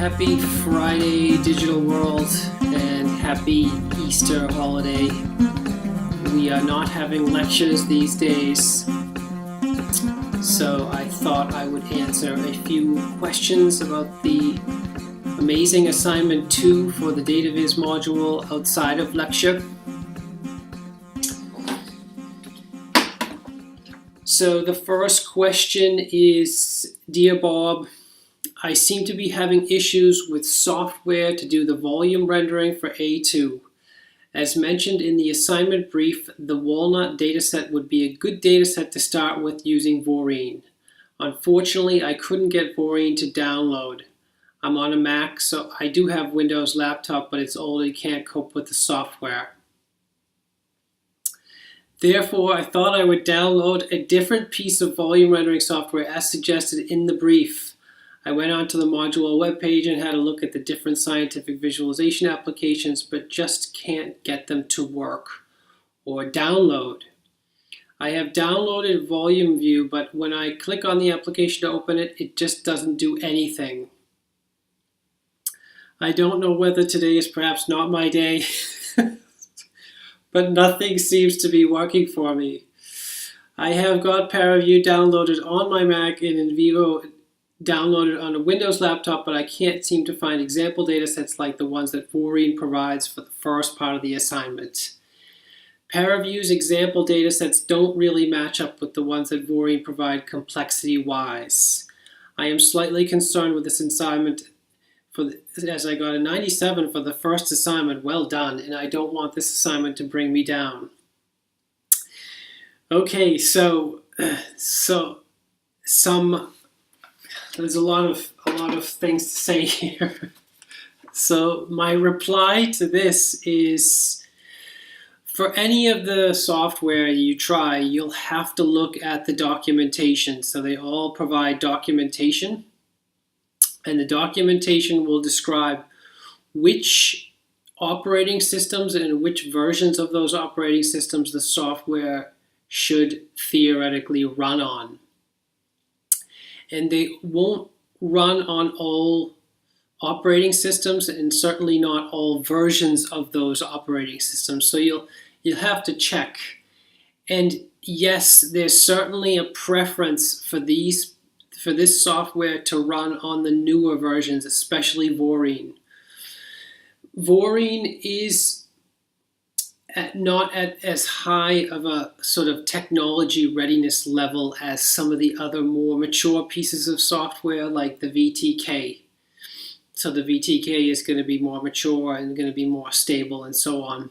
Happy Friday, digital world, and happy Easter holiday. We are not having lectures these days, so I thought I would answer a few questions about the amazing assignment 2 for the DataViz module outside of lecture. So the first question is, Dear Bob, I seem to be having issues with software to do the volume rendering for A2. As mentioned in the assignment brief, the Walnut dataset would be a good dataset to start with using Voreen. Unfortunately, I couldn't get Voreen to download. I'm on a Mac, so I do have Windows laptop, but it's old and can't cope with the software. Therefore, I thought I would download a different piece of volume rendering software as suggested in the brief. I went onto the module webpage and had a look at the different scientific visualization applications, but just can't get them to work or download. I have downloaded Volume View, but when I click on the application to open it, it just doesn't do anything. I don't know whether today is perhaps not my day, but nothing seems to be working for me. I have got ParaView downloaded on my Mac and in Vivo downloaded on a Windows laptop, but I can't seem to find example datasets like the ones that Voreen provides for the first part of the assignment. ParaView's example datasets don't really match up with the ones that Voreen provide complexity-wise. I am slightly concerned with this assignment as I got a 97 for the first assignment. Well done, and I don't want this assignment to bring me down. Okay, there's a lot of things to say here. So my reply to this is, for any of the software you try, you'll have to look at the documentation. So they all provide documentation, and the documentation will describe which operating systems and which versions of those operating systems the software should theoretically run on. And they won't run on all operating systems, and certainly not all versions of those operating systems. So you'll have to check. And yes, there's certainly a preference for this software to run on the newer versions, especially Voreen. Voreen is not at as high of a sort of technology readiness level as some of the other more mature pieces of software like the VTK. So the VTK is going to be more mature and going to be more stable and so on.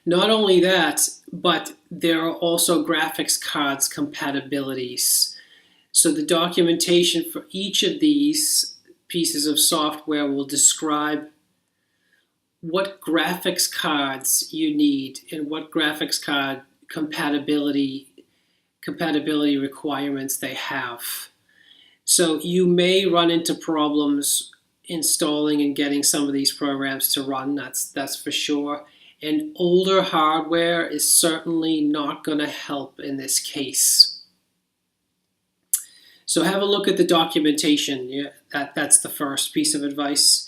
Not only that, but there are also graphics cards compatibilities. So the documentation for each of these pieces of software will describe what graphics cards you need and what graphics card compatibility requirements they have. So you may run into problems installing and getting some of these programs to run, that's for sure. And older hardware is certainly not going to help in this case. So have a look at the documentation. Yeah, that's the first piece of advice.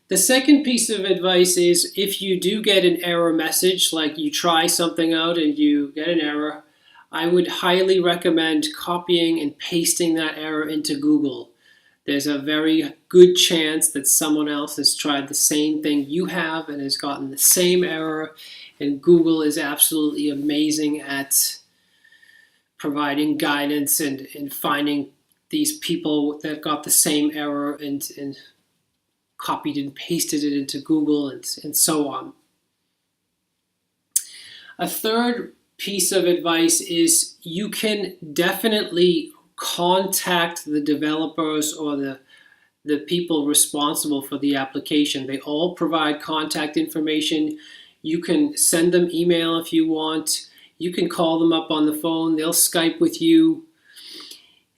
The second piece of advice is, if you do get an error message, like you try something out and you get an error, I would highly recommend copying and pasting that error into Google. There's a very good chance that someone else has tried the same thing you have and has gotten the same error, and Google is absolutely amazing at providing guidance and finding these people that got the same error and copied and pasted it into Google and so on. A third piece of advice is, you can definitely contact the developers or the people responsible for the application. They all provide contact information. You can send them email if you want. You can call them up on the phone. They'll Skype with you.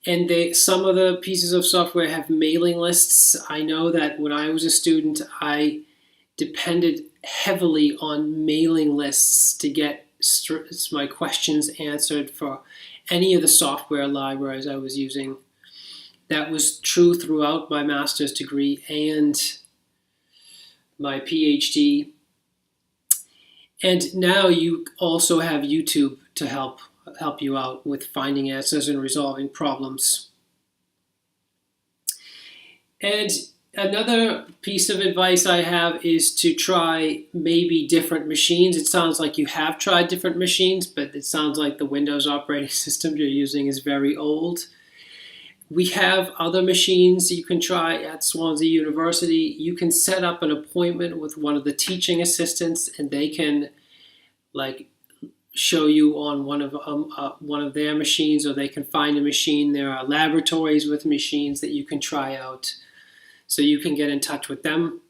And some of the pieces of software have mailing lists. I know that when I was a student, I depended heavily on mailing lists to get my questions answered for any of the software libraries I was using. That was true throughout my master's degree and my PhD. And now you also have YouTube to help you out with finding answers and resolving problems. And another piece of advice I have is to try maybe different machines. It sounds like you have tried different machines, but it sounds like the Windows operating system you're using is very old. We have other machines you can try at Swansea University. You can set up an appointment with one of the teaching assistants, and they can show you on one of their machines, or they can find a machine. There are laboratories with machines that you can try out, so you can get in touch with them.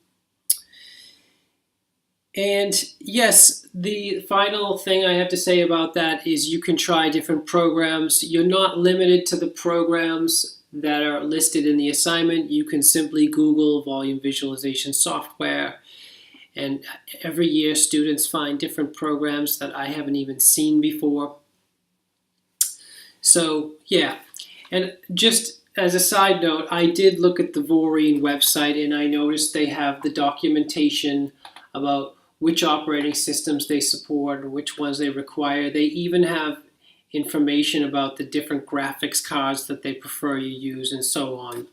And yes, the final thing I have to say about that is you can try different programs. You're not limited to the programs that are listed in the assignment. You can simply Google volume visualization software, and every year students find different programs that I haven't even seen before. So yeah, and just as a side note, I did look at the Voreen website, and I noticed they have the documentation about which operating systems they support and which ones they require. They even have information about the different graphics cards that they prefer you use and so on.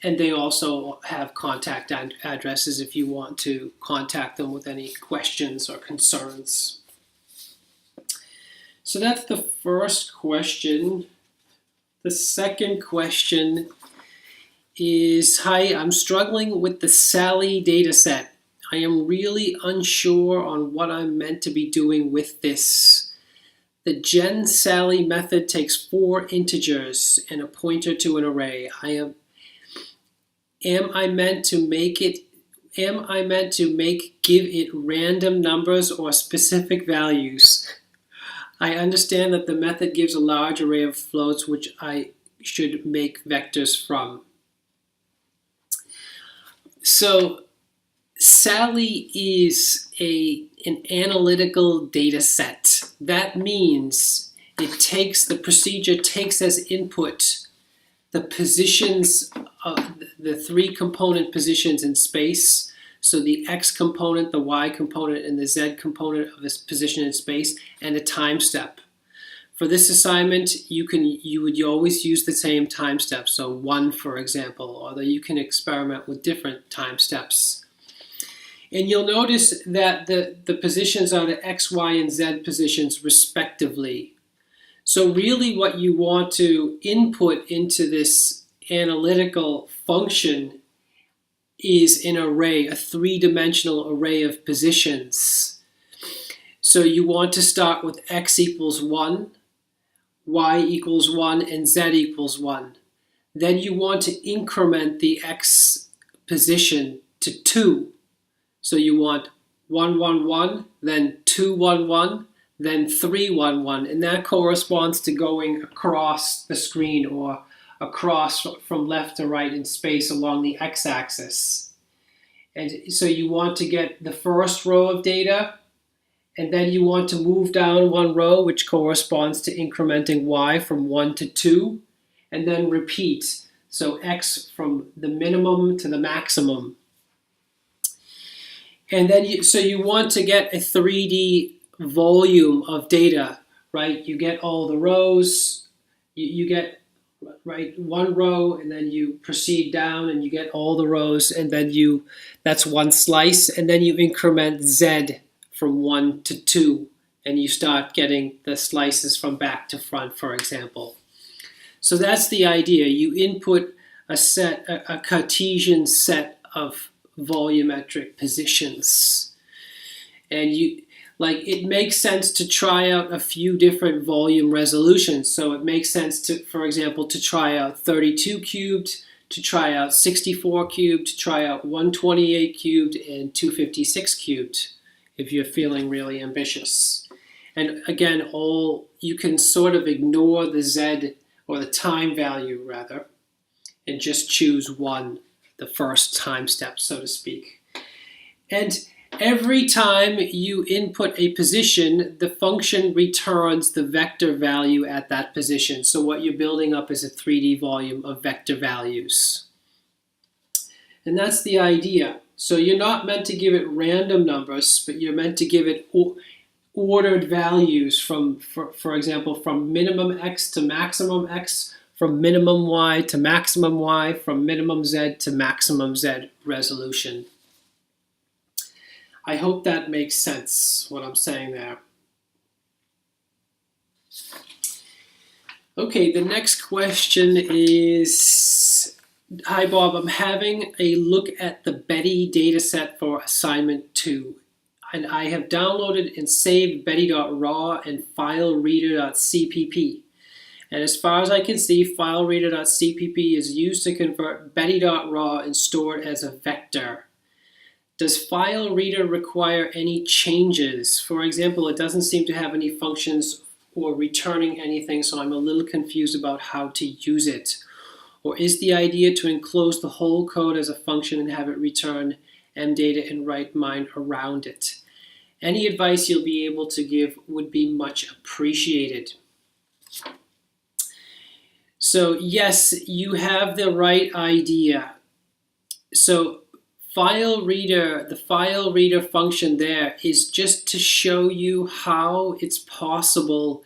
And they also have contact addresses if you want to contact them with any questions or concerns. So that's the first question. The second question is, hi, I'm struggling with the SALI dataset. I am really unsure on what I'm meant to be doing with this. The GenSALI method takes 4 integers and a pointer to an array. Am I meant to give it random numbers or specific values? I understand that the method gives a large array of floats which I should make vectors from. So SALI is an analytical data set. That means the procedure takes as input the positions of the 3 component positions in space. So the X component, the Y component, and the Z component of this position in space, and a time step. For this assignment, you would always use the same time step. So 1, for example, although you can experiment with different time steps. And you'll notice that the positions are the X, Y, and Z positions respectively. So really what you want to input into this analytical function is an array, a 3-dimensional array of positions. So you want to start with X equals 1, Y equals 1, and Z equals 1. Then you want to increment the X position to 2. So you want 1, 1, 1, then 2, 1, 1, then 3, 1, 1. And that corresponds to going across the screen or across from left to right in space along the x-axis. And so you want to get the first row of data, and then you want to move down 1 row, which corresponds to incrementing y from 1 to 2, and then repeat. So x from the minimum to the maximum. And then you want to get a 3D volume of data, right? You get all the rows, you get right 1 row, and then you proceed down and you get all the rows, and then that's 1 slice, and then you increment Z from 1 to 2, and you start getting the slices from back to front, for example. So that's the idea. You input a Cartesian set of volumetric positions, and it makes sense to try out a few different volume resolutions. So it makes sense to, for example, to try out 32 cubed, to try out 64 cubed, to try out 128 cubed, and 256 cubed, if you're feeling really ambitious. And again, you can sort of ignore the Z, or the time value rather, and just choose 1, the first time step, so to speak. And Every time you input a position, the function returns the vector value at that position. So what you're building up is a 3D volume of vector values. And that's the idea. So you're not meant to give it random numbers, but you're meant to give it ordered values from, for example, from minimum x to maximum x, from minimum y to maximum y, from minimum z to maximum z resolution. I hope that makes sense, what I'm saying there. Okay, the next question is, hi Bob, I'm having a look at the Betty dataset for assignment 2. And I have downloaded and saved betty.raw and filereader.cpp. And as far as I can see, filereader.cpp is used to convert betty.raw and store it as a vector. Does FileReader require any changes? For example, it doesn't seem to have any functions or returning anything, so I'm a little confused about how to use it. Or is the idea to enclose the whole code as a function and have it return mdata and write mine around it? Any advice you'll be able to give would be much appreciated. So yes, you have the right idea. So the file reader function there is just to show you how it's possible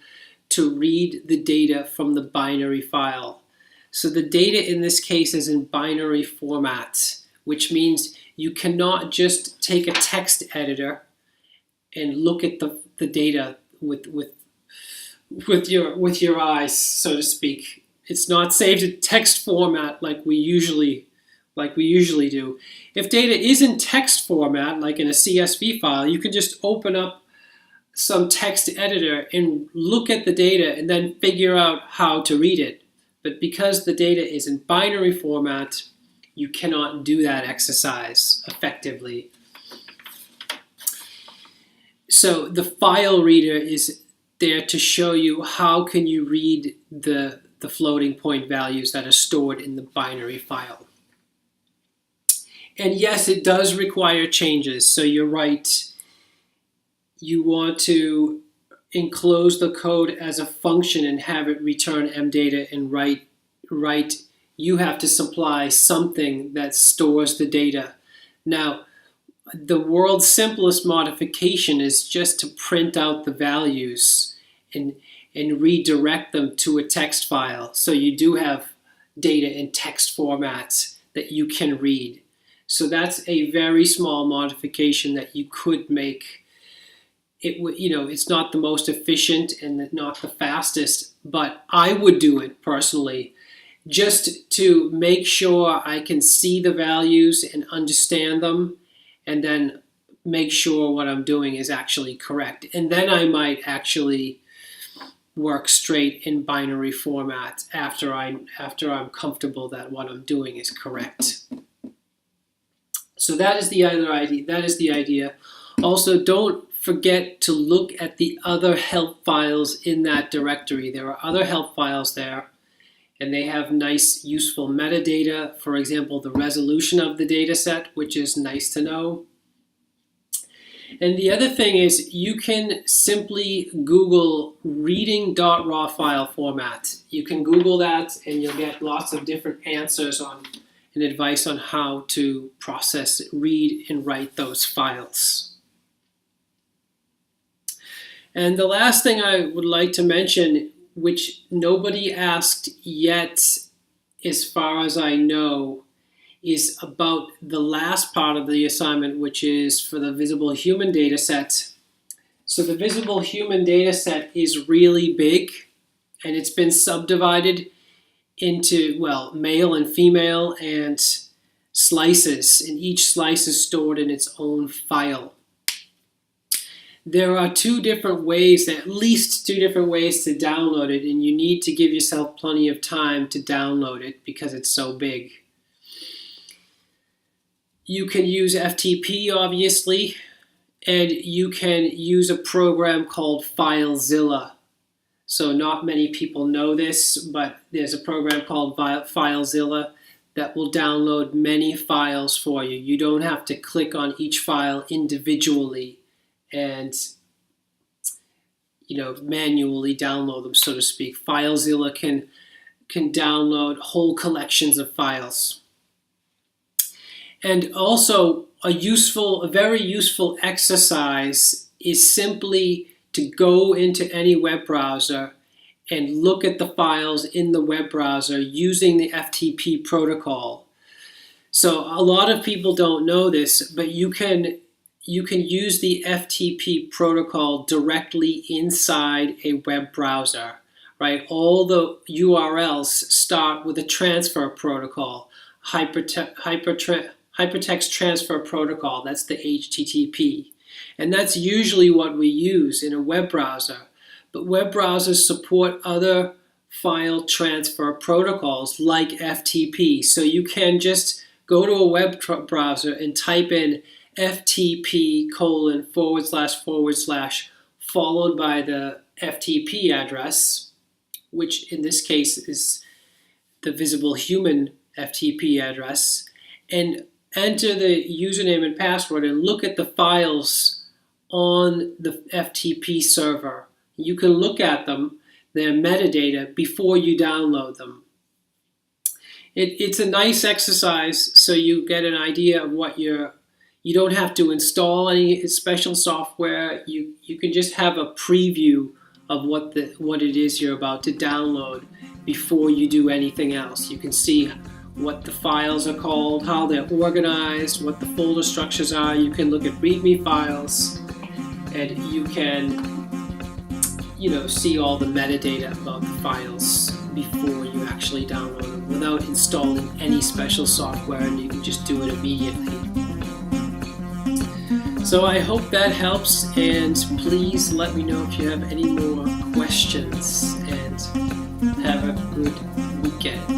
to read the data from the binary file. So the data in this case is in binary format, which means you cannot just take a text editor and look at the data with your eyes, so to speak. It's not saved in text format like we usually do. If data is in text format, like in a CSV file, you can just open up some text editor and look at the data and then figure out how to read it. But because the data is in binary format, you cannot do that exercise effectively. So the file reader is there to show you how can you read the floating point values that are stored in the binary file. And yes, it does require changes. So you're right. You want to enclose the code as a function and have it return mdata and write. You have to supply something that stores the data. Now, the world's simplest modification is just to print out the values and redirect them to a text file. So you do have data in text formats that you can read. So that's a very small modification that you could make. It's not the most efficient and not the fastest, but I would do it personally just to make sure I can see the values and understand them, and then make sure what I'm doing is actually correct. And then I might actually work straight in binary format after I'm comfortable that what I'm doing is correct. So that is the other idea. That is the idea. Also, don't forget to look at the other help files in that directory. There are other help files there, and they have nice, useful metadata. For example, the resolution of the data set, which is nice to know. And the other thing is you can simply Google reading.raw file format. You can Google that and you'll get lots of different answers and advice on how to process, read, and write those files. And the last thing I would like to mention, which nobody asked yet as far as I know, is about the last part of the assignment, which is for the visible human data set. So the visible human data set is really big, and it's been subdivided into, well, male and female and slices, and each slice is stored in its own file. There are at least two different ways to download it, and you need to give yourself plenty of time to download it because it's so big. You can use FTP, obviously, and you can use a program called FileZilla. So not many people know this, but there's a program called FileZilla that will download many files for you. You don't have to click on each file individually and manually download them, so to speak. FileZilla can download whole collections of files. And also a very useful exercise is simply to go into any web browser and look at the files in the web browser using the FTP protocol. So a lot of people don't know this, but you can use the FTP protocol directly inside a web browser, right? All the URLs start with a transfer protocol, hypertext transfer protocol. That's the HTTP. And that's usually what we use in a web browser. But web browsers support other file transfer protocols like FTP. So you can just go to a web browser and type in FTP : / followed by the FTP address, which in this case is the visible human FTP address, and enter the username and password and look at the files on the FTP server. You can look at them, their metadata, before you download them. It's a nice exercise, so you get an idea of what you don't have to install any special software. You can just have a preview of what it is you're about to download before you do anything else. You can see what the files are called, how they're organized, what the folder structures are. You can look at README files, and you can see all the metadata about the files before you actually download them without installing any special software, and you can just do it immediately. So I hope that helps, and please let me know if you have any more questions, and have a good weekend.